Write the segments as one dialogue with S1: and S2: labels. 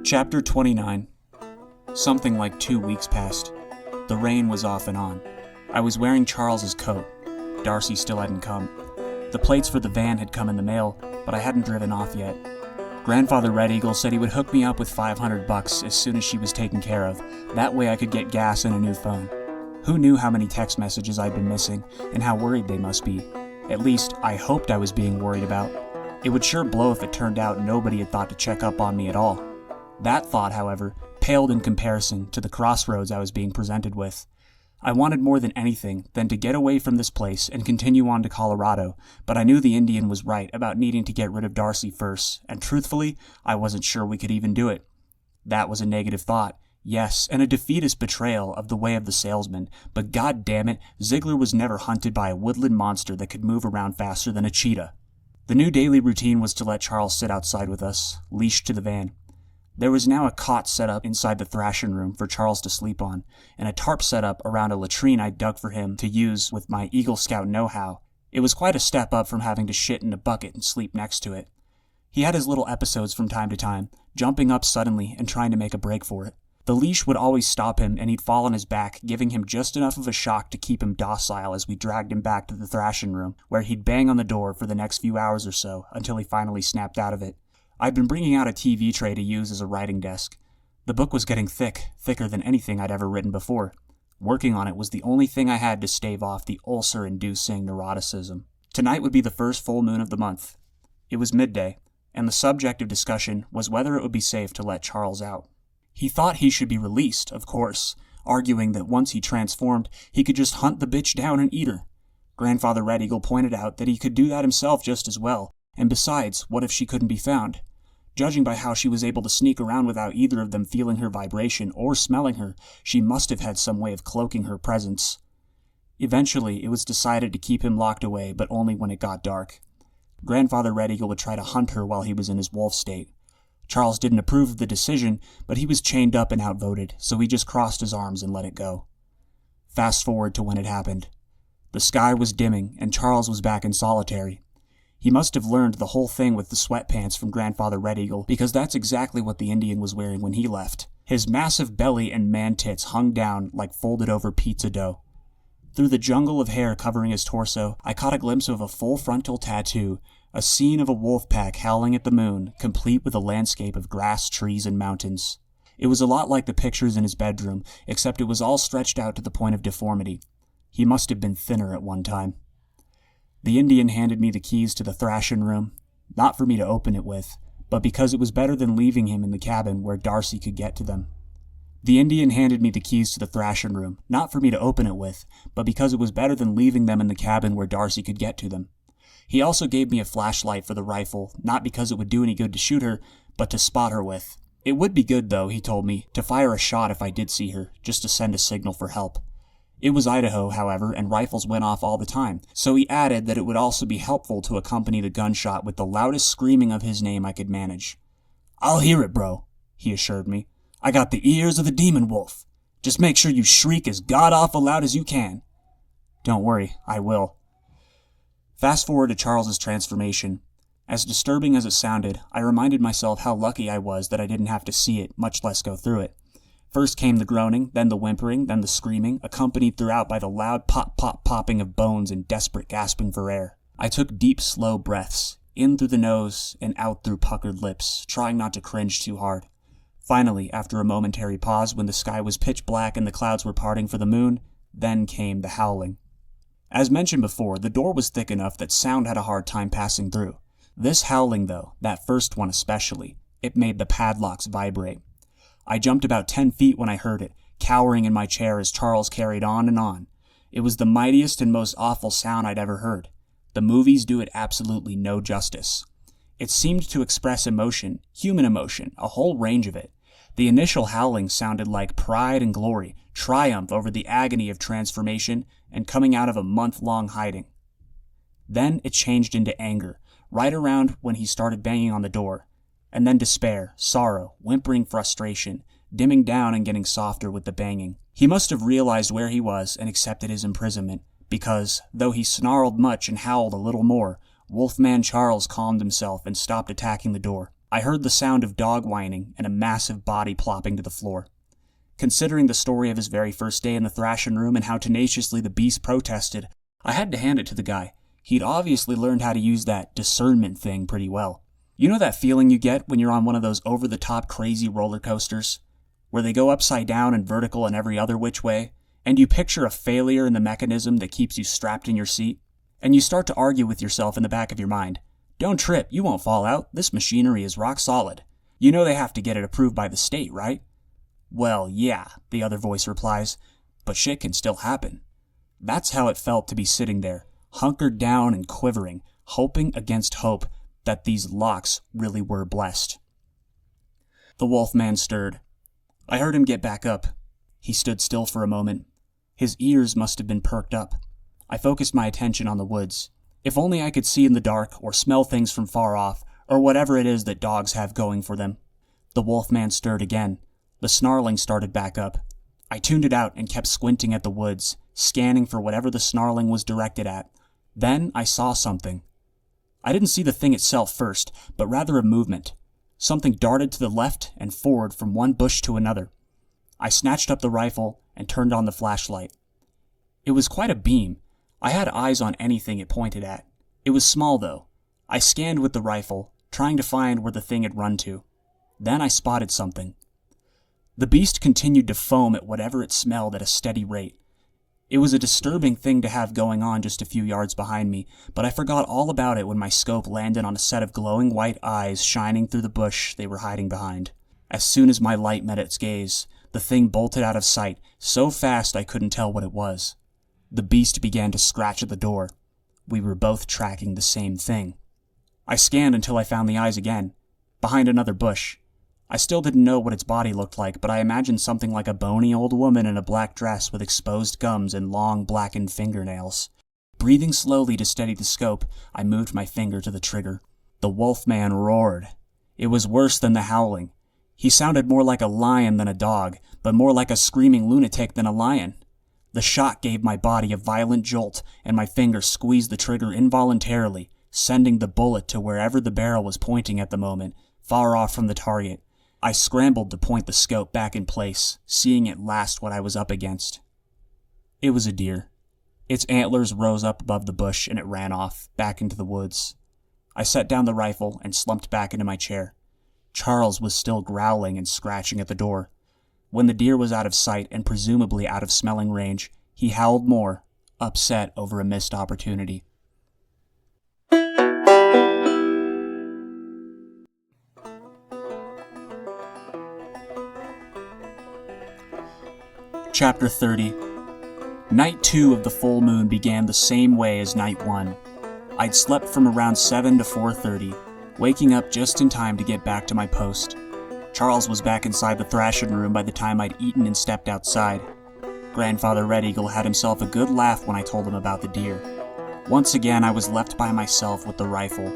S1: Chapter 29. Something like 2 weeks passed. The rain was off and on. I was wearing Charles's coat. Darcy still hadn't come. The plates for the van had come in the mail, but I hadn't driven off yet. Grandfather Red Eagle said he would hook me up with $500 as soon as she was taken care of. That way I could get gas and a new phone. Who knew how many text messages I'd been missing, and how worried they must be. At least, I hoped I was being worried about. It would sure blow if it turned out nobody had thought to check up on me at all. That thought, however, paled in comparison to the crossroads I was being presented with. I wanted more than anything than to get away from this place and continue on to Colorado, but I knew the Indian was right about needing to get rid of Darcy first, and truthfully, I wasn't sure we could even do it. That was a negative thought, yes, and a defeatist betrayal of the way of the salesman, but god damn it, Ziegler was never hunted by a woodland monster that could move around faster than a cheetah. The new daily routine was to let Charles sit outside with us, leashed to the van. There was now a cot set up inside the thrashing room for Charles to sleep on, and a tarp set up around a latrine I dug for him to use with my Eagle Scout know-how. It was quite a step up from having to shit in a bucket and sleep next to it. He had his little episodes from time to time, jumping up suddenly and trying to make a break for it. The leash would always stop him, and he'd fall on his back, giving him just enough of a shock to keep him docile as we dragged him back to the thrashing room, where he'd bang on the door for the next few hours or so, until he finally snapped out of it. I'd been bringing out a TV tray to use as a writing desk. The book was getting thicker than anything I'd ever written before. Working on it was the only thing I had to stave off the ulcer-inducing neuroticism. Tonight would be the first full moon of the month. It was midday, and the subject of discussion was whether it would be safe to let Charles out. He thought he should be released, of course, arguing that once he transformed, he could just hunt the bitch down and eat her. Grandfather Red Eagle pointed out that he could do that himself just as well, and besides, what if she couldn't be found? Judging by how she was able to sneak around without either of them feeling her vibration or smelling her, she must have had some way of cloaking her presence. Eventually, it was decided to keep him locked away, but only when it got dark. Grandfather Red Eagle would try to hunt her while he was in his wolf state. Charles didn't approve of the decision, but he was chained up and outvoted, so he just crossed his arms and let it go. Fast forward to when it happened. The sky was dimming, and Charles was back in solitary. He must have learned the whole thing with the sweatpants from Grandfather Red Eagle, because that's exactly what the Indian was wearing when he left. His massive belly and man-tits hung down like folded-over pizza dough. Through the jungle of hair covering his torso, I caught a glimpse of a full frontal tattoo, a scene of a wolf pack howling at the moon, complete with a landscape of grass, trees, and mountains. It was a lot like the pictures in his bedroom, except it was all stretched out to the point of deformity. He must have been thinner at one time. The Indian handed me the keys to the thrashing room, not for me to open it with, but because it was better than leaving him in the cabin where Darcy could get to them. The Indian handed me the keys to the thrashing room, not for me to open it with, but because it was better than leaving them in the cabin where Darcy could get to them. He also gave me a flashlight for the rifle, not because it would do any good to shoot her, but to spot her with. It would be good, though, he told me, to fire a shot if I did see her, just to send a signal for help. It was Idaho, however, and rifles went off all the time, so he added that it would also be helpful to accompany the gunshot with the loudest screaming of his name I could manage. "I'll hear it, bro," he assured me. "I got the ears of the demon wolf. Just make sure you shriek as god-awful loud as you can." "Don't worry, I will." Fast forward to Charles's transformation. As disturbing as it sounded, I reminded myself how lucky I was that I didn't have to see it, much less go through it. First came the groaning, then the whimpering, then the screaming, accompanied throughout by the loud pop-pop-popping of bones and desperate gasping for air. I took deep, slow breaths, in through the nose and out through puckered lips, trying not to cringe too hard. Finally, after a momentary pause when the sky was pitch black and the clouds were parting for the moon, then came the howling. As mentioned before, the door was thick enough that sound had a hard time passing through. This howling, though, that first one especially, it made the padlocks vibrate. I jumped about 10 feet when I heard it, cowering in my chair as Charles carried on and on. It was the mightiest and most awful sound I'd ever heard. The movies do it absolutely no justice. It seemed to express emotion, human emotion, a whole range of it. The initial howling sounded like pride and glory, triumph over the agony of transformation, and coming out of a month-long hiding. Then it changed into anger, right around when he started banging on the door. And then despair, sorrow, whimpering frustration, dimming down and getting softer with the banging. He must have realized where he was and accepted his imprisonment, because, though he snarled much and howled a little more, Wolfman Charles calmed himself and stopped attacking the door. I heard the sound of dog whining and a massive body plopping to the floor. Considering the story of his very first day in the thrashing room and how tenaciously the beast protested, I had to hand it to the guy. He'd obviously learned how to use that discernment thing pretty well. You know that feeling you get when you're on one of those over-the-top crazy roller coasters, where they go upside down and vertical and every other which way, and you picture a failure in the mechanism that keeps you strapped in your seat, and you start to argue with yourself in the back of your mind. Don't trip, you won't fall out, this machinery is rock solid. You know they have to get it approved by the state, right? Well, yeah, the other voice replies, but shit can still happen. That's how it felt to be sitting there, hunkered down and quivering, hoping against hope that these locks really were blessed. The Wolfman stirred. I heard him get back up. He stood still for a moment. His ears must have been perked up. I focused my attention on the woods. If only I could see in the dark or smell things from far off, or whatever it is that dogs have going for them. The Wolfman stirred again. The snarling started back up. I tuned it out and kept squinting at the woods, scanning for whatever the snarling was directed at. Then I saw something. I didn't see the thing itself first, but rather a movement. Something darted to the left and forward from one bush to another. I snatched up the rifle and turned on the flashlight. It was quite a beam. I had eyes on anything it pointed at. It was small, though. I scanned with the rifle, trying to find where the thing had run to. Then I spotted something. The beast continued to foam at whatever it smelled at a steady rate. It was a disturbing thing to have going on just a few yards behind me, but I forgot all about it when my scope landed on a set of glowing white eyes shining through the bush they were hiding behind. As soon as my light met its gaze, the thing bolted out of sight, so fast I couldn't tell what it was. The beast began to scratch at the door. We were both tracking the same thing. I scanned until I found the eyes again, behind another bush. I still didn't know what its body looked like, but I imagined something like a bony old woman in a black dress with exposed gums and long blackened fingernails. Breathing slowly to steady the scope, I moved my finger to the trigger. The Wolfman roared. It was worse than the howling. He sounded more like a lion than a dog, but more like a screaming lunatic than a lion. The shot gave my body a violent jolt, and my finger squeezed the trigger involuntarily, sending the bullet to wherever the barrel was pointing at the moment, far off from the target. I scrambled to point the scope back in place, seeing at last what I was up against. It was a deer. Its antlers rose up above the bush and it ran off, back into the woods. I set down the rifle and slumped back into my chair. Charles was still growling and scratching at the door. When the deer was out of sight and presumably out of smelling range, he howled more, upset over a missed opportunity. Chapter 30. Night 2 of the full moon began the same way as night 1. I'd slept from around 7 to 4:30, waking up just in time to get back to my post. Charles was back inside the thrashing room by the time I'd eaten and stepped outside. Grandfather Red Eagle had himself a good laugh when I told him about the deer. Once again, I was left by myself with the rifle.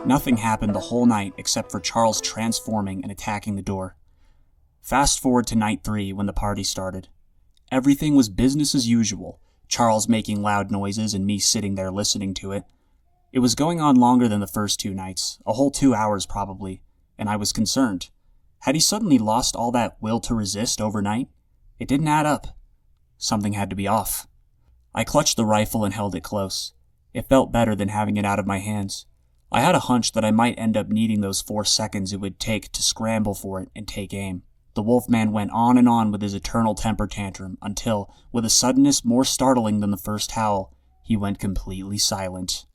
S1: Nothing happened the whole night except for Charles transforming and attacking the door. Fast forward to night 3 when the party started. Everything was business as usual, Charles making loud noises and me sitting there listening to it. It was going on longer than the first 2 nights, a whole 2 hours probably, and I was concerned. Had he suddenly lost all that will to resist overnight? It didn't add up. Something had to be off. I clutched the rifle and held it close. It felt better than having it out of my hands. I had a hunch that I might end up needing those 4 seconds it would take to scramble for it and take aim. The Wolfman went on and on with his eternal temper tantrum until, with a suddenness more startling than the first howl, he went completely silent.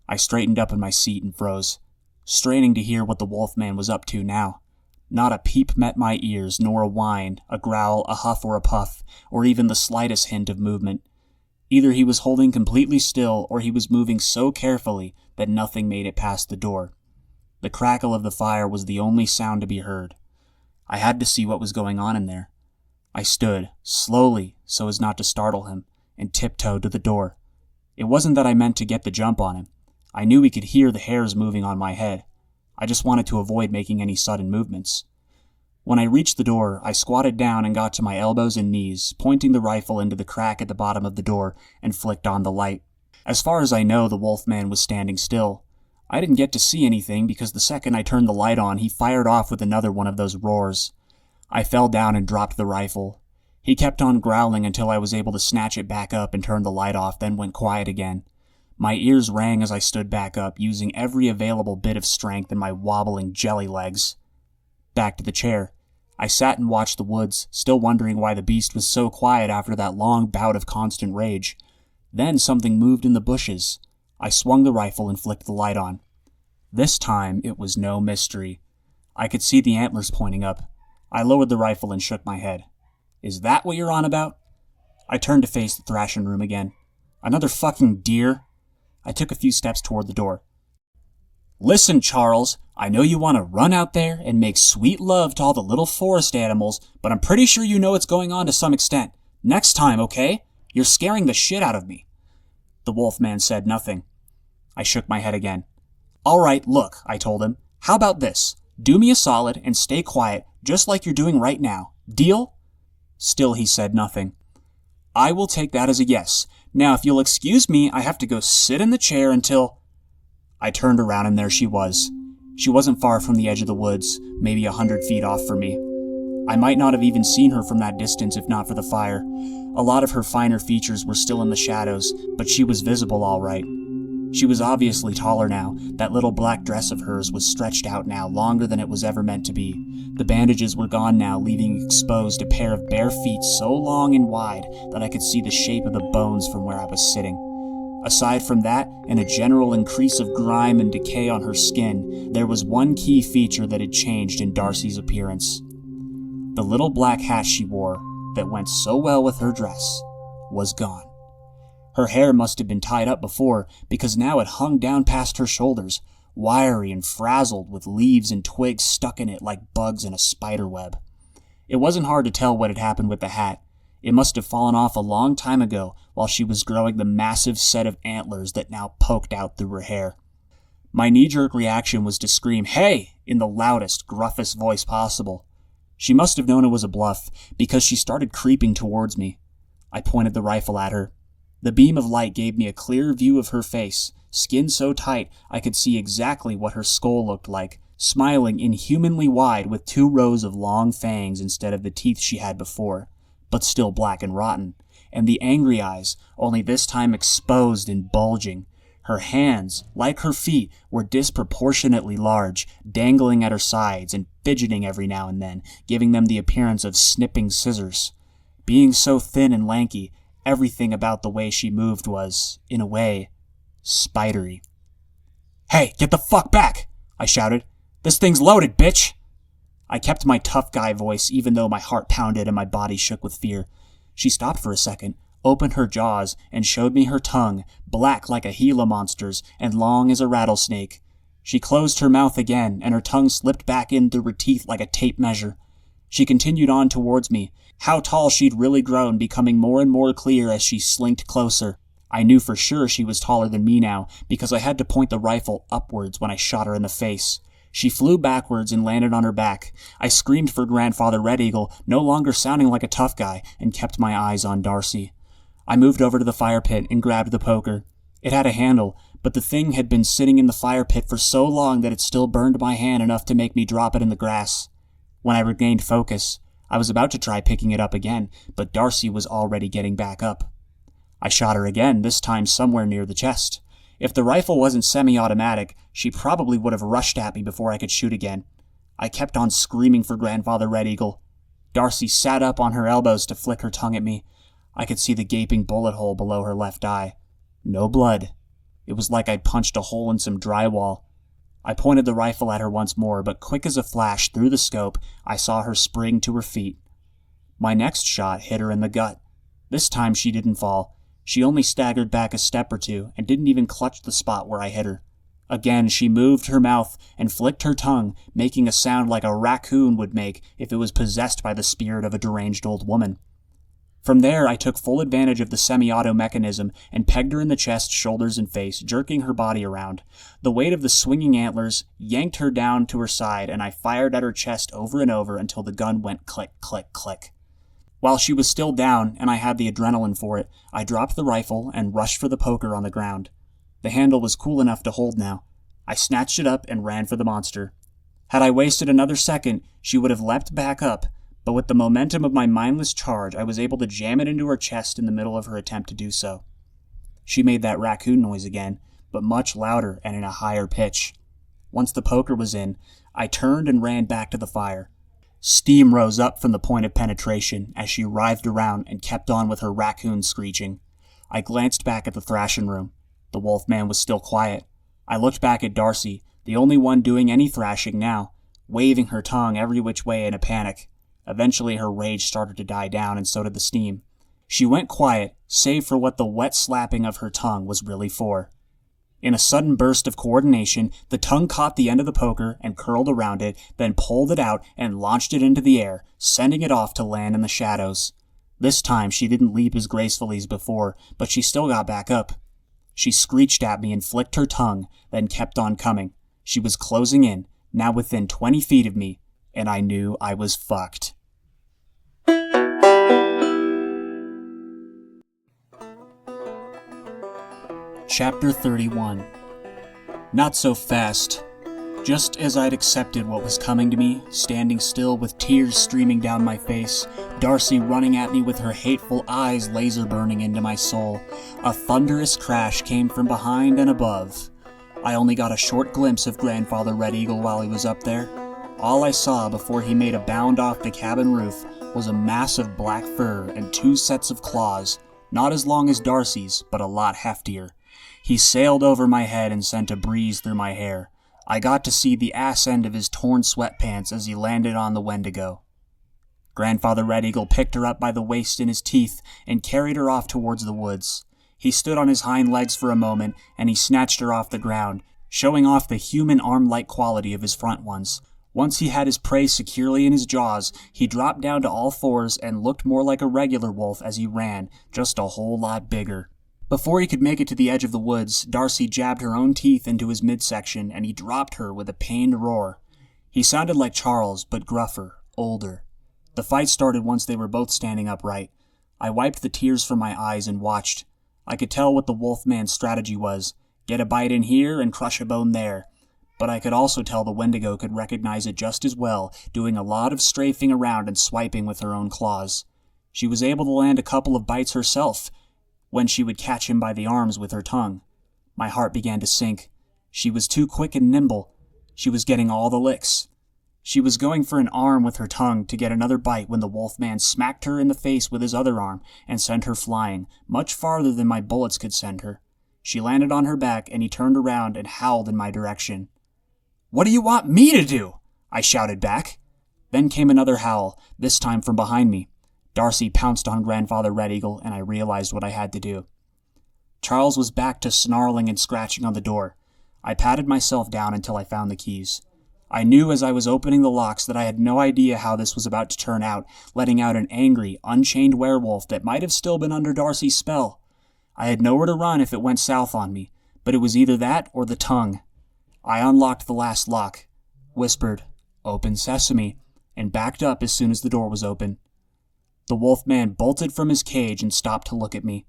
S1: I straightened up in my seat and froze, straining to hear what the Wolfman was up to now. Not a peep met my ears, nor a whine, a growl, a huff or a puff, or even the slightest hint of movement. Either he was holding completely still, or he was moving so carefully that nothing made it past the door. The crackle of the fire was the only sound to be heard. I had to see what was going on in there. I stood, slowly, so as not to startle him, and tiptoed to the door. It wasn't that I meant to get the jump on him. I knew he could hear the hairs moving on my head. I just wanted to avoid making any sudden movements. When I reached the door, I squatted down and got to my elbows and knees, pointing the rifle into the crack at the bottom of the door and flicked on the light. As far as I know, the Wolfman was standing still. I didn't get to see anything because the second I turned the light on, he fired off with another one of those roars. I fell down and dropped the rifle. He kept on growling until I was able to snatch it back up and turn the light off, then went quiet again. My ears rang as I stood back up, using every available bit of strength in my wobbling jelly legs. Back to the chair. I sat and watched the woods, still wondering why the beast was so quiet after that long bout of constant rage. Then something moved in the bushes. I swung the rifle and flicked the light on. This time, it was no mystery. I could see the antlers pointing up. I lowered the rifle and shook my head. Is that what you're on about? I turned to face the thrashing room again. Another fucking deer? I took a few steps toward the door. Listen, Charles, I know you want to run out there and make sweet love to all the little forest animals, but I'm pretty sure you know what's going on to some extent. Next time, okay? You're scaring the shit out of me. The Wolfman said nothing. I shook my head again. All right, look, I told him. How about this? Do me a solid and stay quiet, just like you're doing right now. Deal? Still he said nothing. I will take that as a yes. Now, if you'll excuse me, I have to go sit in the chair until... I turned around and there she was. She wasn't far from the edge of the woods, maybe 100 feet off from me. I might not have even seen her from that distance if not for the fire. A lot of her finer features were still in the shadows, but she was visible all right. She was obviously taller now. That little black dress of hers was stretched out now, longer than it was ever meant to be. The bandages were gone now, leaving exposed a pair of bare feet so long and wide that I could see the shape of the bones from where I was sitting. Aside from that, and a general increase of grime and decay on her skin, there was one key feature that had changed in Darcy's appearance. The little black hat she wore, that went so well with her dress, was gone. Her hair must have been tied up before, because now it hung down past her shoulders, wiry and frazzled with leaves and twigs stuck in it like bugs in a spider web. It wasn't hard to tell what had happened with the hat. It must have fallen off a long time ago while she was growing the massive set of antlers that now poked out through her hair. My knee-jerk reaction was to scream, "Hey!" in the loudest, gruffest voice possible. She must have known it was a bluff, because she started creeping towards me. I pointed the rifle at her. The beam of light gave me a clear view of her face, skin so tight I could see exactly what her skull looked like, smiling inhumanly wide with 2 rows of long fangs instead of the teeth she had before, but still black and rotten, and the angry eyes, only this time exposed and bulging. Her hands, like her feet, were disproportionately large, dangling at her sides and fidgeting every now and then, giving them the appearance of snipping scissors. Being so thin and lanky, everything about the way she moved was, in a way, spidery. "Hey, get the fuck back!" I shouted. "This thing's loaded, bitch!" I kept my tough guy voice even though my heart pounded and my body shook with fear. She stopped for a second, opened her jaws, and showed me her tongue, black like a Gila monster's and long as a rattlesnake. She closed her mouth again, and her tongue slipped back in through her teeth like a tape measure. She continued on towards me. How tall she'd really grown becoming more and more clear as she slinked closer. I knew for sure she was taller than me now, because I had to point the rifle upwards when I shot her in the face. She flew backwards and landed on her back. I screamed for Grandfather Red Eagle, no longer sounding like a tough guy, and kept my eyes on Darcy. I moved over to the fire pit and grabbed the poker. It had a handle, but the thing had been sitting in the fire pit for so long that it still burned my hand enough to make me drop it in the grass. When I regained focus, I was about to try picking it up again, but Darcy was already getting back up. I shot her again, this time somewhere near the chest. If the rifle wasn't semi-automatic, she probably would have rushed at me before I could shoot again. I kept on screaming for Grandfather Red Eagle. Darcy sat up on her elbows to flick her tongue at me. I could see the gaping bullet hole below her left eye. No blood. It was like I'd punched a hole in some drywall. I pointed the rifle at her once more, but quick as a flash through the scope, I saw her spring to her feet. My next shot hit her in the gut. This time she didn't fall. She only staggered back a step or two and didn't even clutch the spot where I hit her. Again, she moved her mouth and flicked her tongue, making a sound like a raccoon would make if it was possessed by the spirit of a deranged old woman. From there, I took full advantage of the semi-auto mechanism and pegged her in the chest, shoulders, and face, jerking her body around. The weight of the swinging antlers yanked her down to her side, and I fired at her chest over and over until the gun went click, click, click. While she was still down, and I had the adrenaline for it, I dropped the rifle and rushed for the poker on the ground. The handle was cool enough to hold now. I snatched it up and ran for the monster. Had I wasted another second, she would have leapt back up, but with the momentum of my mindless charge, I was able to jam it into her chest in the middle of her attempt to do so. She made that raccoon noise again, but much louder and in a higher pitch. Once the poker was in, I turned and ran back to the fire. Steam rose up from the point of penetration as she writhed around and kept on with her raccoon screeching. I glanced back at the thrashing room. The Wolfman was still quiet. I looked back at Darcy, the only one doing any thrashing now, waving her tongue every which way in a panic. Eventually her rage started to die down, and so did the steam. She went quiet, save for what the wet slapping of her tongue was really for. In a sudden burst of coordination, the tongue caught the end of the poker and curled around it, then pulled it out and launched it into the air, sending it off to land in the shadows. This time she didn't leap as gracefully as before, but she still got back up. She screeched at me and flicked her tongue, then kept on coming. She was closing in, now within 20 feet of me, and I knew I was fucked. Chapter 31. Not so fast. Just as I'd accepted what was coming to me, standing still with tears streaming down my face, Darcy running at me with her hateful eyes laser burning into my soul, a thunderous crash came from behind and above. I only got a short glimpse of Grandfather Red Eagle while he was up there. All I saw before he made a bound off the cabin roof was a mass of black fur and 2 sets of claws, not as long as Darcy's, but a lot heftier. He sailed over my head and sent a breeze through my hair. I got to see the ass end of his torn sweatpants as he landed on the Wendigo. Grandfather Red Eagle picked her up by the waist in his teeth and carried her off towards the woods. He stood on his hind legs for a moment, and he snatched her off the ground, showing off the human arm-like quality of his front ones. Once he had his prey securely in his jaws, he dropped down to all fours and looked more like a regular wolf as he ran, just a whole lot bigger. Before he could make it to the edge of the woods, Darcy jabbed her own teeth into his midsection, and he dropped her with a pained roar. He sounded like Charles, but gruffer, older. The fight started once they were both standing upright. I wiped the tears from my eyes and watched. I could tell what the Wolfman's strategy was. Get a bite in here and crush a bone there. But I could also tell the Wendigo could recognize it just as well, doing a lot of strafing around and swiping with her own claws. She was able to land a couple of bites herself, when she would catch him by the arms with her tongue. My heart began to sink. She was too quick and nimble. She was getting all the licks. She was going for an arm with her tongue to get another bite when the Wolfman smacked her in the face with his other arm and sent her flying, much farther than my bullets could send her. She landed on her back, and he turned around and howled in my direction. "What do you want me to do?" I shouted back. Then came another howl, this time from behind me. Darcy pounced on Grandfather Red Eagle, and I realized what I had to do. Charles was back to snarling and scratching on the door. I patted myself down until I found the keys. I knew as I was opening the locks that I had no idea how this was about to turn out, letting out an angry, unchained werewolf that might have still been under Darcy's spell. I had nowhere to run if it went south on me, but it was either that or the tongue. I unlocked the last lock, whispered, "Open sesame," and backed up as soon as the door was open. The Wolfman bolted from his cage and stopped to look at me.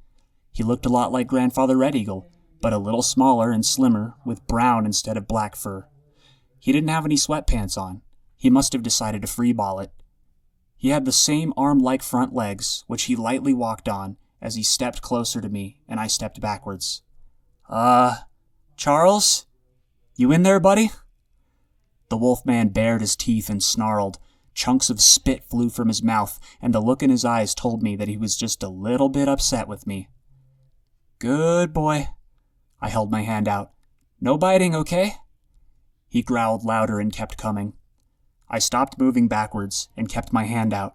S1: He looked a lot like Grandfather Red Eagle, but a little smaller and slimmer, with brown instead of black fur. He didn't have any sweatpants on. He must have decided to freeball it. He had the same arm-like front legs, which he lightly walked on, as he stepped closer to me, and I stepped backwards. Charles? You in there, buddy?" The Wolfman bared his teeth and snarled. Chunks of spit flew from his mouth, and the look in his eyes told me that he was just a little bit upset with me. "Good boy." I held my hand out. "No biting, okay?" He growled louder and kept coming. I stopped moving backwards and kept my hand out.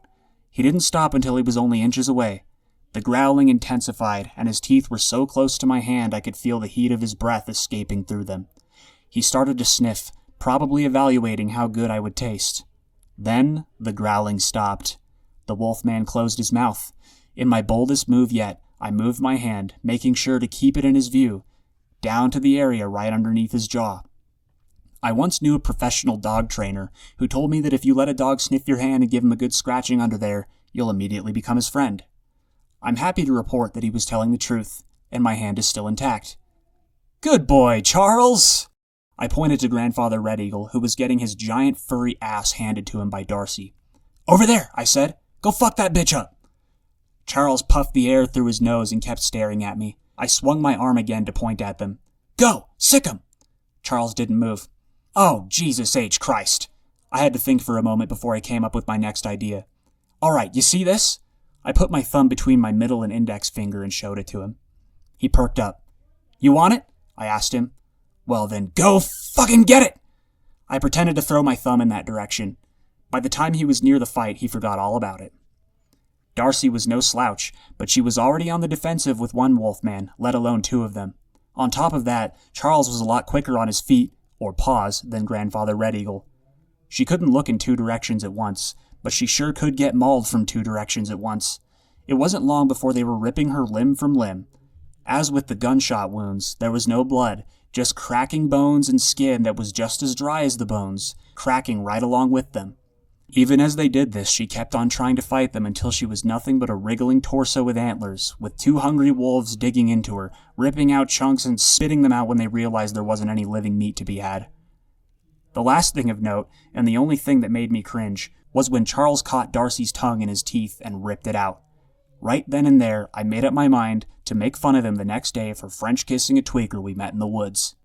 S1: He didn't stop until he was only inches away. The growling intensified, and his teeth were so close to my hand I could feel the heat of his breath escaping through them. He started to sniff, probably evaluating how good I would taste. Then the growling stopped. The Wolfman closed his mouth. In my boldest move yet, I moved my hand, making sure to keep it in his view, down to the area right underneath his jaw. I once knew a professional dog trainer who told me that if you let a dog sniff your hand and give him a good scratching under there, you'll immediately become his friend. I'm happy to report that he was telling the truth, and my hand is still intact. "Good boy, Charles!" I pointed to Grandfather Red Eagle, who was getting his giant furry ass handed to him by Darcy. "Over there," I said. "Go fuck that bitch up." Charles puffed the air through his nose and kept staring at me. I swung my arm again to point at them. "Go! Sick 'em!" Charles didn't move. "Oh, Jesus H. Christ!" I had to think for a moment before I came up with my next idea. "All right, you see this?" I put my thumb between my middle and index finger and showed it to him. He perked up. "You want it?" I asked him. "Well then, go fucking get it!" I pretended to throw my thumb in that direction. By the time he was near the fight, he forgot all about it. Darcy was no slouch, but she was already on the defensive with one wolfman, let alone two of them. On top of that, Charles was a lot quicker on his feet, or paws, than Grandfather Red Eagle. She couldn't look in two directions at once, but she sure could get mauled from two directions at once. It wasn't long before they were ripping her limb from limb. As with the gunshot wounds, there was no blood, just cracking bones and skin that was just as dry as the bones, cracking right along with them. Even as they did this, she kept on trying to fight them until she was nothing but a wriggling torso with antlers, with two hungry wolves digging into her, ripping out chunks and spitting them out when they realized there wasn't any living meat to be had. The last thing of note, and the only thing that made me cringe, was when Charles caught Darcy's tongue in his teeth and ripped it out. Right then and there, I made up my mind to make fun of him the next day for French kissing a tweaker we met in the woods.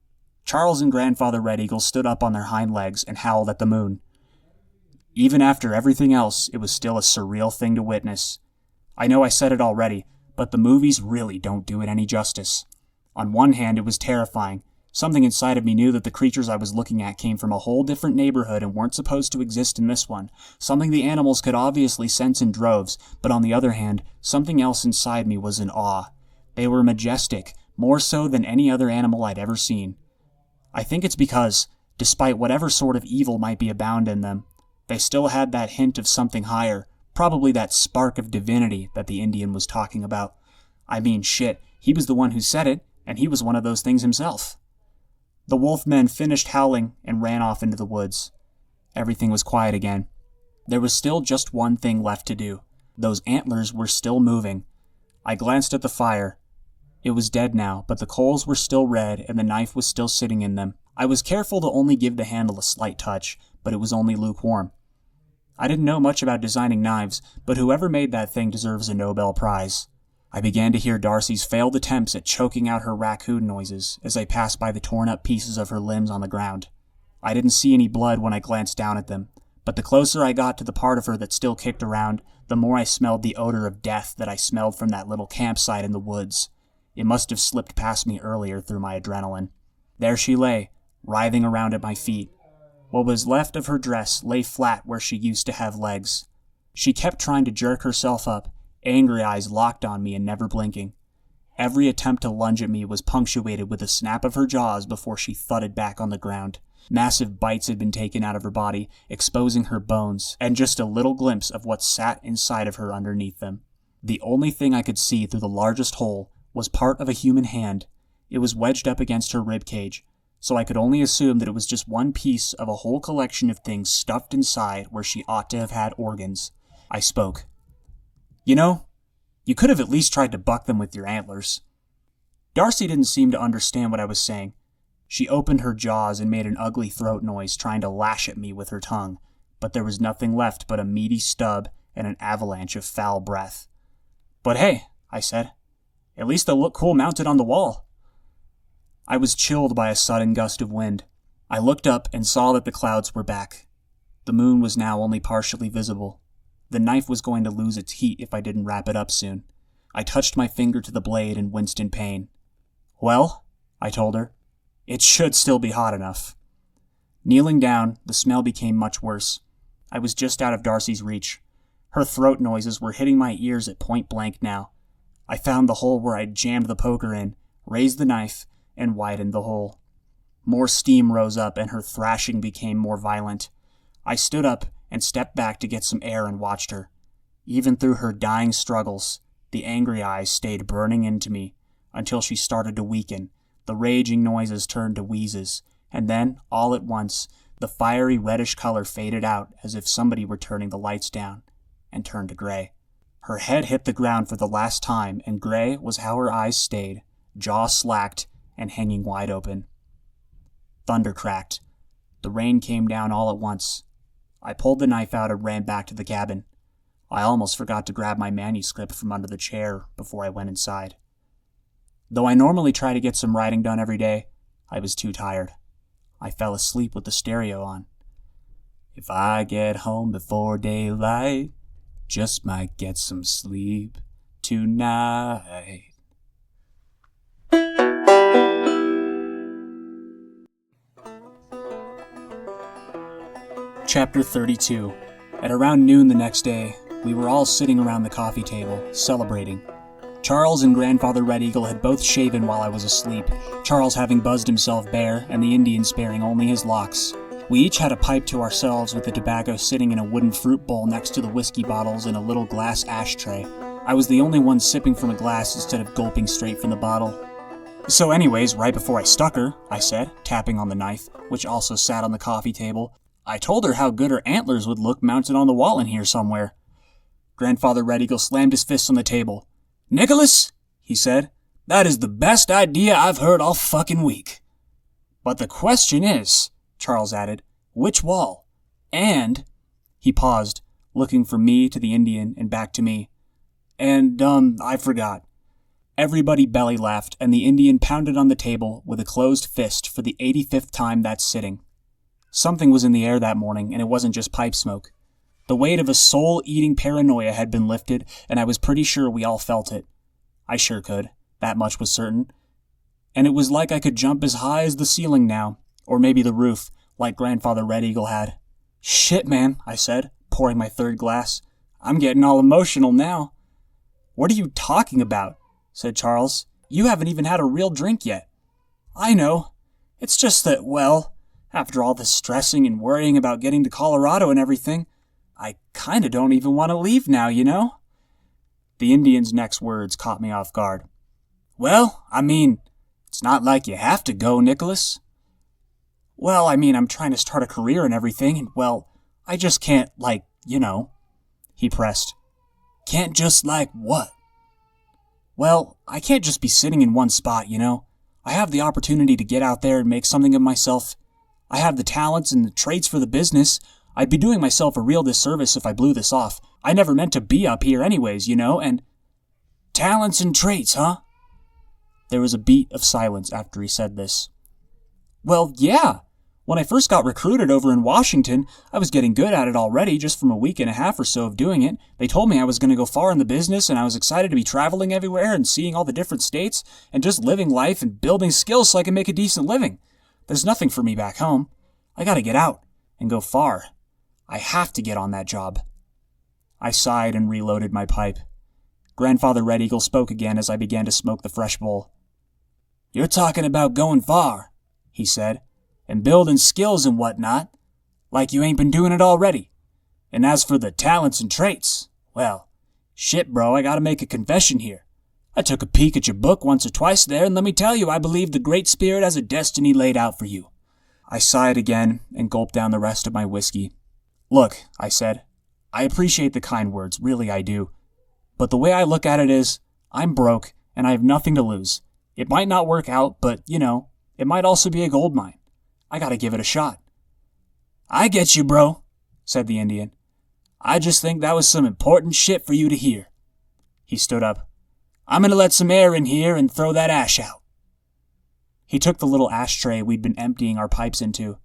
S1: Charles and Grandfather Red Eagle stood up on their hind legs and howled at the moon. Even after everything else, it was still a surreal thing to witness. I know I said it already, but the movies really don't do it any justice. On one hand, it was terrifying. Something inside of me knew that the creatures I was looking at came from a whole different neighborhood and weren't supposed to exist in this one. Something the animals could obviously sense in droves, but on the other hand, something else inside me was in awe. They were majestic, more so than any other animal I'd ever seen. I think it's because, despite whatever sort of evil might be abound in them, they still had that hint of something higher, probably that spark of divinity that the Indian was talking about. I mean, shit, he was the one who said it, and he was one of those things himself. The wolfmen finished howling and ran off into the woods. Everything was quiet again. There was still just one thing left to do. Those antlers were still moving. I glanced at the fire. It was dead now, but the coals were still red and the knife was still sitting in them. I was careful to only give the handle a slight touch, but it was only lukewarm. I didn't know much about designing knives, but whoever made that thing deserves a Nobel Prize. I began to hear Darcy's failed attempts at choking out her raccoon noises as I passed by the torn-up pieces of her limbs on the ground. I didn't see any blood when I glanced down at them, but the closer I got to the part of her that still kicked around, the more I smelled the odor of death that I smelled from that little campsite in the woods. It must have slipped past me earlier through my adrenaline. There she lay, writhing around at my feet. What was left of her dress lay flat where she used to have legs. She kept trying to jerk herself up, angry eyes locked on me and never blinking. Every attempt to lunge at me was punctuated with a snap of her jaws before she thudded back on the ground. Massive bites had been taken out of her body, exposing her bones, and just a little glimpse of what sat inside of her underneath them. The only thing I could see through the largest hole was part of a human hand. It was wedged up against her ribcage, so I could only assume that it was just one piece of a whole collection of things stuffed inside where she ought to have had organs. I spoke. "You know, you could have at least tried to buck them with your antlers." Darcy didn't seem to understand what I was saying. She opened her jaws and made an ugly throat noise, trying to lash at me with her tongue, but there was nothing left but a meaty stub and an avalanche of foul breath. "But hey," I said, "at least they'll look cool mounted on the wall." I was chilled by a sudden gust of wind. I looked up and saw that the clouds were back. The moon was now only partially visible. The knife was going to lose its heat if I didn't wrap it up soon. I touched my finger to the blade and winced in pain. "Well," I told her, "it should still be hot enough." Kneeling down, the smell became much worse. I was just out of Darcy's reach. Her throat noises were hitting my ears at point blank now. I found the hole where I'd jammed the poker in, raised the knife, and widened the hole. More steam rose up and her thrashing became more violent. I stood up and stepped back to get some air and watched her. Even through her dying struggles, the angry eyes stayed burning into me until she started to weaken. The raging noises turned to wheezes, and then, all at once, the fiery reddish color faded out as if somebody were turning the lights down, and turned to gray. Her head hit the ground for the last time, and gray was how her eyes stayed, jaw slacked and hanging wide open. Thunder cracked. The rain came down all at once. I pulled the knife out and ran back to the cabin. I almost forgot to grab my manuscript from under the chair before I went inside. Though I normally try to get some writing done every day, I was too tired. I fell asleep with the stereo on. If I get home before daylight, just might get some sleep tonight. Chapter 32. At around noon the next day, we were all sitting around the coffee table, celebrating. Charles and Grandfather Red Eagle had both shaven while I was asleep, Charles having buzzed himself bare and the Indian sparing only his locks. We each had a pipe to ourselves with the tobacco sitting in a wooden fruit bowl next to the whiskey bottles in a little glass ashtray. I was the only one sipping from a glass instead of gulping straight from the bottle. So anyways, right before I stuck her, I said, tapping on the knife, which also sat on the coffee table, I told her how good her antlers would look mounted on the wall in here somewhere. Grandfather Red Eagle slammed his fist on the table. "Nicholas," he said, "that is the best idea I've heard all fucking week." "But the question is," Charles added, "which wall? And," he paused, looking from me to the Indian and back to me. "And, I forgot." Everybody belly laughed, and the Indian pounded on the table with a closed fist for the 85th time that sitting. Something was in the air that morning, and it wasn't just pipe smoke. The weight of a soul-eating paranoia had been lifted, and I was pretty sure we all felt it. I sure could. That much was certain. And it was like I could jump as high as the ceiling now, or maybe the roof, like Grandfather Red Eagle had. "Shit, man," I said, pouring my third glass. "I'm getting all emotional now." "What are you talking about?" said Charles. "You haven't even had a real drink yet." "I know. It's just that, well, after all this stressing and worrying about getting to Colorado and everything, I kinda don't even want to leave now, you know?" The Indian's next words caught me off guard. "Well, I mean, it's not like you have to go, Nicholas." "Well, I mean, I'm trying to start a career and everything, and, well, I just can't, he pressed. "Can't just what?" "Well, I can't just be sitting in one spot, you know. I have the opportunity to get out there and make something of myself. I have the talents and the traits for the business. I'd be doing myself a real disservice if I blew this off. I never meant to be up here anyways, you know, and—" "Talents and traits, huh?" There was a beat of silence after he said this. "Well, yeah. When I first got recruited over in Washington, I was getting good at it already just from a week and a half or so of doing it. They told me I was going to go far in the business, and I was excited to be traveling everywhere and seeing all the different states and just living life and building skills so I can make a decent living. There's nothing for me back home. I got to get out and go far. I have to get on that job." I sighed and reloaded my pipe. Grandfather Red Eagle spoke again as I began to smoke the fresh bowl. "You're talking about going far," he said, "and building skills and whatnot, like you ain't been doing it already. And as for the talents and traits, well, shit, bro, I gotta make a confession here. I took a peek at your book once or twice there, and let me tell you, I believe the Great Spirit has a destiny laid out for you." I sighed again and gulped down the rest of my whiskey. "Look," I said, "I appreciate the kind words, really I do. But the way I look at it is, I'm broke, and I have nothing to lose. It might not work out, but, you know, it might also be a gold mine. I gotta give it a shot." "I get you, bro," said the Indian. "I just think that was some important shit for you to hear." He stood up. "I'm gonna let some air in here and throw that ash out." He took the little ashtray we'd been emptying our pipes into.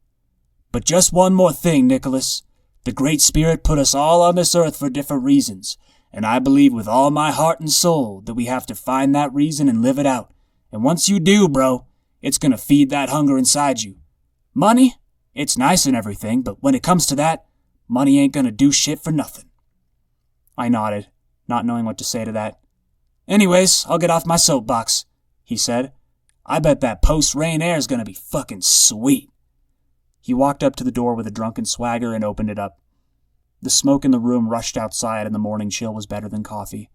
S1: "But just one more thing, Nicholas. The Great Spirit put us all on this earth for different reasons, and I believe with all my heart and soul that we have to find that reason and live it out. And once you do, bro, it's gonna feed that hunger inside you. Money? It's nice and everything, but when it comes to that, money ain't gonna do shit for nothing." I nodded, not knowing what to say to that. "Anyways, I'll get off my soapbox," he said. "I bet that post-rain air's gonna be fucking sweet." He walked up to the door with a drunken swagger and opened it up. The smoke in the room rushed outside, and the morning chill was better than coffee.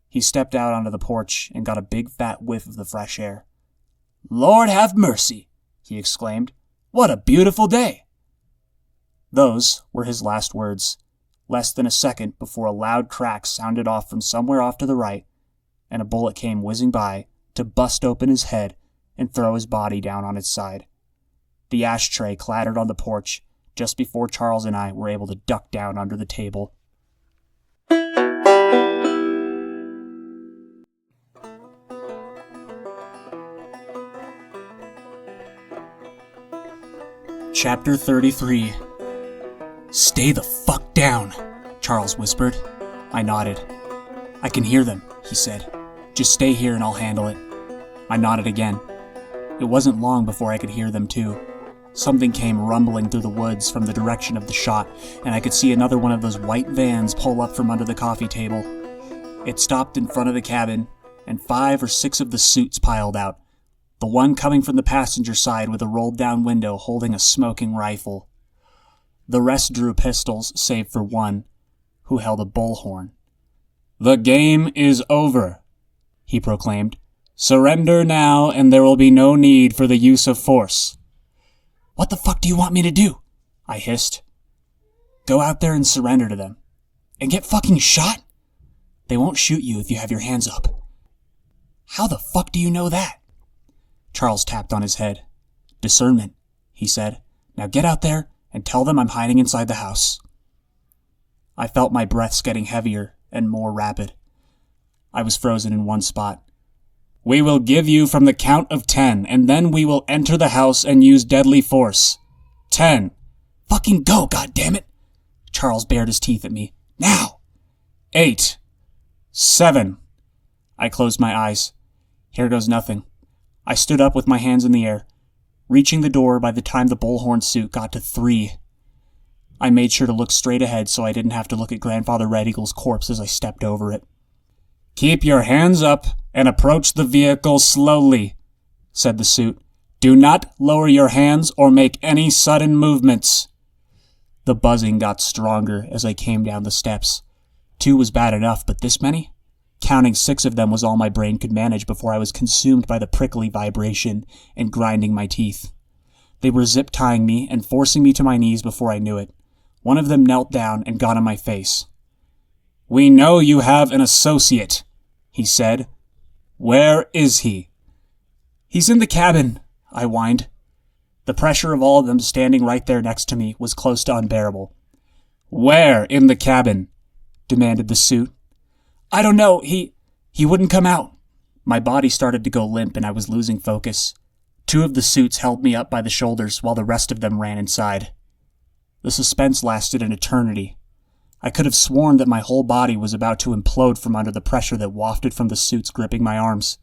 S1: He stepped out onto the porch and got a big fat whiff of the fresh air. "Lord have mercy," he exclaimed. "What a beautiful day." Those were his last words, less than a second before a loud crack sounded off from somewhere off to the right, and a bullet came whizzing by to bust open his head and throw his body down on its side. The ashtray clattered on the porch just before Charles and I were able to duck down under the table. Chapter 33. "Stay the fuck down," Charles whispered. I nodded. "I can hear them," he said. "Just stay here and I'll handle it." I nodded again. It wasn't long before I could hear them too. Something came rumbling through the woods from the direction of the shot, and I could see another one of those white vans pull up from under the coffee table. It stopped in front of the cabin, and 5 or 6 of the suits piled out, the one coming from the passenger side with a rolled-down window holding a smoking rifle. The rest drew pistols, save for one, who held a bullhorn. "The game is over," he proclaimed. "Surrender now, and there will be no need for the use of force." "What the fuck do you want me to do?" I hissed. "Go out there and surrender to them. And get fucking shot? They won't shoot you if you have your hands up." "How the fuck do you know that?" Charles tapped on his head. "Discernment," he said. "Now get out there and tell them I'm hiding inside the house." I felt my breaths getting heavier and more rapid. I was frozen in one spot. "We will give you from the count of 10, and then we will enter the house and use deadly force. 10. "Fucking go, goddammit!" Charles bared his teeth at me. "Now!" 8. 7. I closed my eyes. Here goes nothing. I stood up with my hands in the air, reaching the door by the time the bullhorn suit got to 3. I made sure to look straight ahead so I didn't have to look at Grandfather Red Eagle's corpse as I stepped over it. "Keep your hands up and approach the vehicle slowly," said the suit. "Do not lower your hands or make any sudden movements." The buzzing got stronger as I came down the steps. 2 was bad enough, but this many? Counting 6 of them was all my brain could manage before I was consumed by the prickly vibration and grinding my teeth. They were zip-tying me and forcing me to my knees before I knew it. One of them knelt down and got on my face. "We know you have an associate," he said. "Where is he?" "He's in the cabin," I whined. The pressure of all of them standing right there next to me was close to unbearable. "Where in the cabin?" demanded the suit. "I don't know. He wouldn't come out." My body started to go limp and I was losing focus. 2 of the suits held me up by the shoulders while the rest of them ran inside. The suspense lasted an eternity. I could have sworn that my whole body was about to implode from under the pressure that wafted from the suits gripping my arms.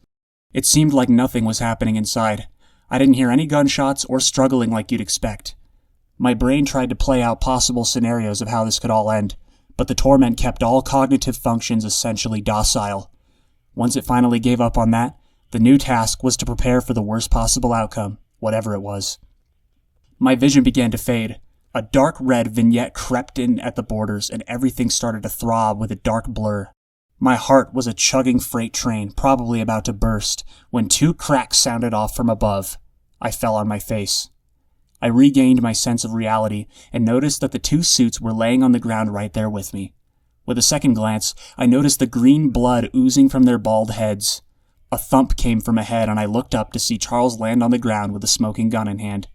S1: It seemed like nothing was happening inside. I didn't hear any gunshots or struggling like you'd expect. My brain tried to play out possible scenarios of how this could all end, but the torment kept all cognitive functions essentially docile. Once it finally gave up on that, the new task was to prepare for the worst possible outcome, whatever it was. My vision began to fade. A dark red vignette crept in at the borders, and everything started to throb with a dark blur. My heart was a chugging freight train, probably about to burst, when 2 cracks sounded off from above. I fell on my face. I regained my sense of reality and noticed that the 2 suits were laying on the ground right there with me. With a second glance, I noticed the green blood oozing from their bald heads. A thump came from ahead, and I looked up to see Charles land on the ground with a smoking gun in hand.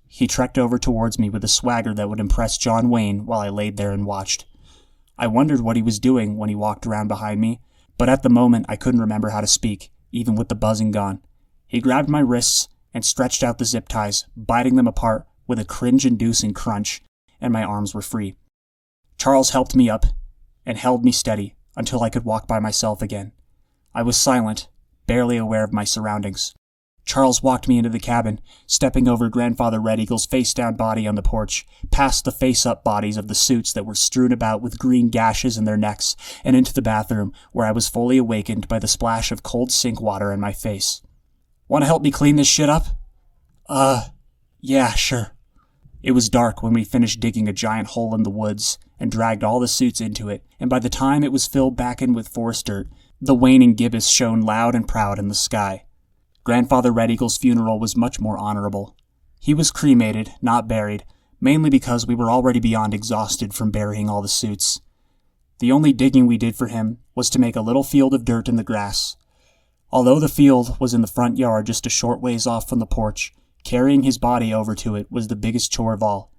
S1: He trekked over towards me with a swagger that would impress John Wayne while I laid there and watched. I wondered what he was doing when he walked around behind me, but at the moment I couldn't remember how to speak, even with the buzzing gone. He grabbed my wrists and stretched out the zip ties, biting them apart with a cringe-inducing crunch, and my arms were free. Charles helped me up and held me steady until I could walk by myself again. I was silent, barely aware of my surroundings. Charles walked me into the cabin, stepping over Grandfather Red Eagle's face-down body on the porch, past the face-up bodies of the suits that were strewn about with green gashes in their necks, and into the bathroom, where I was fully awakened by the splash of cold sink water in my face. "Want to help me clean this shit up?" Yeah, sure." It was dark when we finished digging a giant hole in the woods and dragged all the suits into it, and by the time it was filled back in with forest dirt, the waning gibbous shone loud and proud in the sky. Grandfather Red Eagle's funeral was much more honorable. He was cremated, not buried, mainly because we were already beyond exhausted from burying all the suits. The only digging we did for him was to make a little field of dirt in the grass. Although the field was in the front yard just a short ways off from the porch, Carrying his body over to it was the biggest chore of all.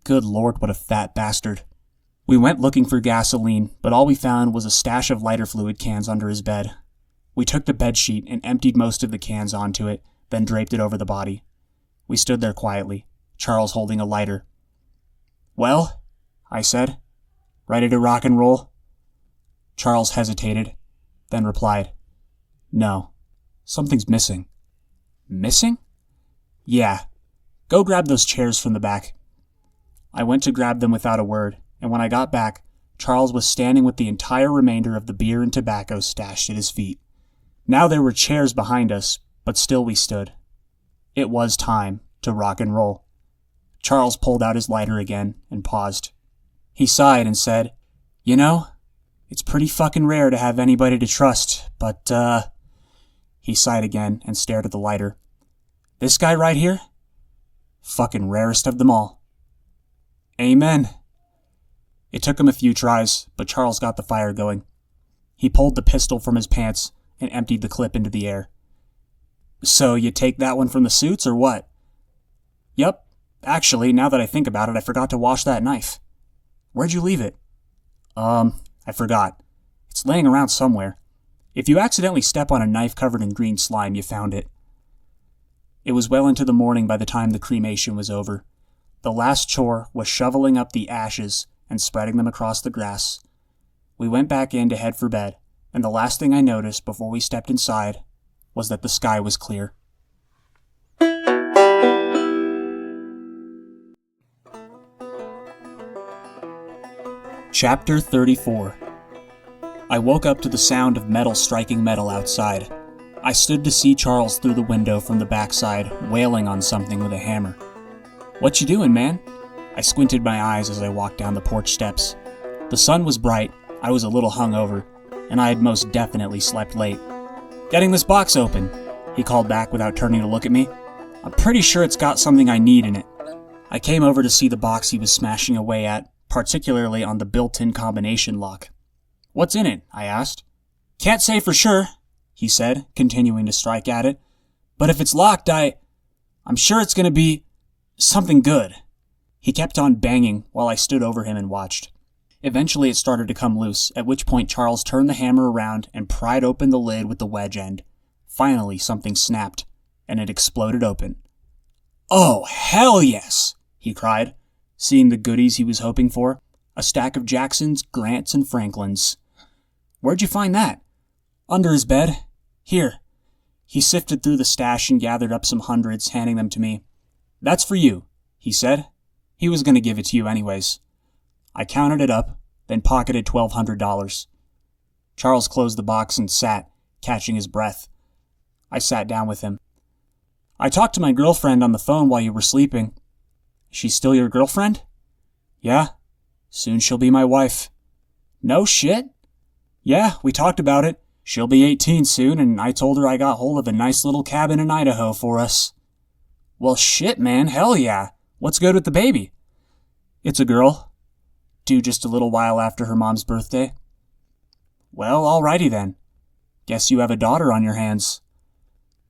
S1: Good Lord, what a fat bastard. We went looking for gasoline, but all we found was a stash of lighter fluid cans under his bed. We took the bedsheet and emptied most of the cans onto it, then draped it over the body. We stood there quietly, Charles holding a lighter. "Well?" I said. "Ready to rock and roll?" Charles hesitated, then replied, "No. Something's missing." "Missing?" "Yeah. Go grab those chairs from the back." I went to grab them without a word, and when I got back, Charles was standing with the entire remainder of the beer and tobacco stashed at his feet. Now there were chairs behind us, but still we stood. It was time to rock and roll. Charles pulled out his lighter again and paused. He sighed and said, "You know, it's pretty fucking rare to have anybody to trust, but, He sighed again and stared at the lighter. "This guy right here? Fucking rarest of them all." "Amen." It took him a few tries, but Charles got the fire going. He pulled the pistol from his pants and emptied the clip into the air. "So you take that one from the suits, or what?" "Yup. Actually, now that I think about it, I forgot to wash that knife." "Where'd you leave it?" I forgot. It's laying around somewhere. If you accidentally step on a knife covered in green slime, you found it." It was well into the morning by the time the cremation was over. The last chore was shoveling up the ashes and spreading them across the grass. We went back in to head for bed, and the last thing I noticed before we stepped inside was that the sky was clear. Chapter 34. I woke up to the sound of metal striking metal outside. I stood to see Charles through the window from the backside, wailing on something with a hammer. "What you doing, man?" I squinted my eyes as I walked down the porch steps. The sun was bright, I was a little hungover, and I had most definitely slept late. "Getting this box open," he called back without turning to look at me. "I'm pretty sure it's got something I need in it." I came over to see the box he was smashing away at, particularly on the built-in combination lock. "What's in it?" I asked. "Can't say for sure," he said, continuing to strike at it. "But if it's locked, I'm sure it's going to be something good." He kept on banging while I stood over him and watched. Eventually it started to come loose, at which point Charles turned the hammer around and pried open the lid with the wedge end. Finally, something snapped, and it exploded open. "Oh, hell yes!" he cried, seeing the goodies he was hoping for. A stack of Jacksons, Grants, and Franklins. "Where'd you find that?" "Under his bed. Here." He sifted through the stash and gathered up some hundreds, handing them to me. "That's for you," he said. He was going to give it to you anyways. I counted it up, then pocketed $1,200. Charles closed the box and sat, catching his breath. I sat down with him. "I talked to my girlfriend on the phone while you were sleeping." "She's still your girlfriend?" "Yeah. Soon she'll be my wife." "No shit?" "Yeah, we talked about it. She'll be 18 soon, and I told her I got hold of a nice little cabin in Idaho for us." "Well, shit, man, hell yeah. What's good with the baby?" "It's a girl. Due just a little while after her mom's birthday." "Well, alrighty then. Guess you have a daughter on your hands."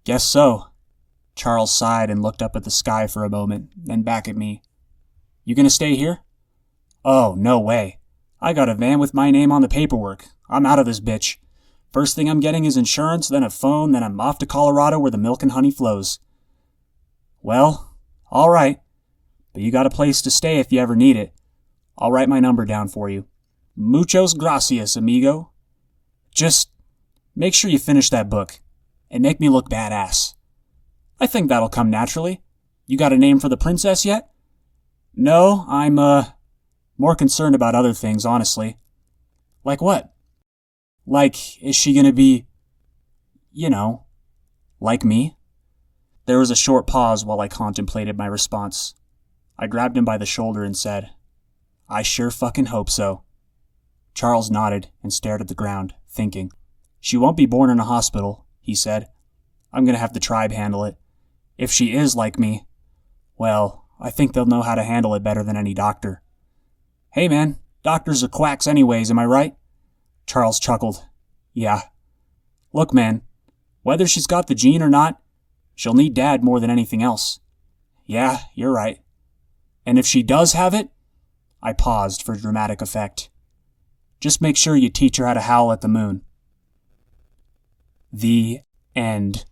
S1: "Guess so." Charles sighed and looked up at the sky for a moment, then back at me. "You gonna stay here?" "Oh, no way. I got a van with my name on the paperwork. I'm out of this bitch. First thing I'm getting is insurance, then a phone, then I'm off to Colorado where the milk and honey flows." "Well, all right. But you got a place to stay if you ever need it. I'll write my number down for you. Muchos gracias, amigo. Just make sure you finish that book, and make me look badass." "I think that'll come naturally. You got a name for the princess yet?" "No, I'm, more concerned about other things, honestly." "Like what?" "Like, is she gonna be, like me?" There was a short pause while I contemplated my response. I grabbed him by the shoulder and said, "I sure fucking hope so." Charles nodded and stared at the ground, thinking. "She won't be born in a hospital," he said. "I'm gonna have the tribe handle it. If she is like me, well, I think they'll know how to handle it better than any doctor." "Hey man, doctors are quacks anyways, am I right?" Charles chuckled. "Yeah. Look man, whether she's got the gene or not, she'll need Dad more than anything else. Yeah, you're right. And if she does have it, I paused for dramatic effect. Just make sure you teach her how to howl at the moon. The end.